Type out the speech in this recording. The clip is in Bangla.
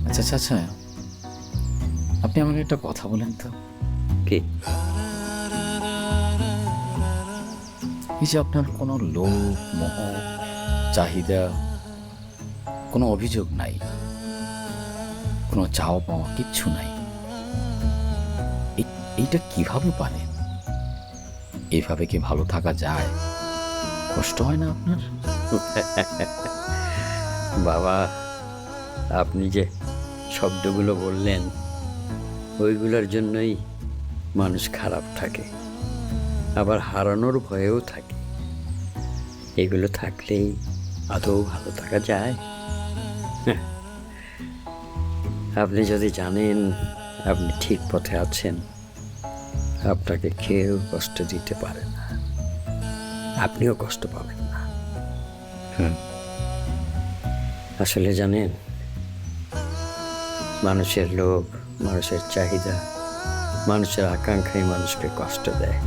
আচ্ছা আচ্ছা আচ্ছা, আপনি আমাকে একটা কথা বলেন তো। কি? এই যে আপনার কোনো লোভ, মোহ, চাহিদা, কোনো অভিযোগ নাই, কোনো চাওয়া পাওয়া কিচ্ছু নাই, এইটা কিভাবে পারেন? এইভাবে কি ভালো থাকা যায়? কষ্ট হয় না আপনার? বাবা, আপনি যে শব্দগুলো বললেন ওইগুলোর জন্যই মানুষ খারাপ থাকে, আবার হারানোর ভয়েও থাকে। এগুলো থাকলেই আদৌ ভালো থাকা যায়? আপনি যদি জানেন আপনি ঠিক পথে আছেন, আপনাকে কেউ কষ্ট দিতে পারে না, আপনিও কষ্ট পাবেন না। আসলে জানেন, মানুষের লোভ, মানুষের চাহিদা, মানুষের আকাঙ্ক্ষাই মানুষকে কষ্ট দেয়।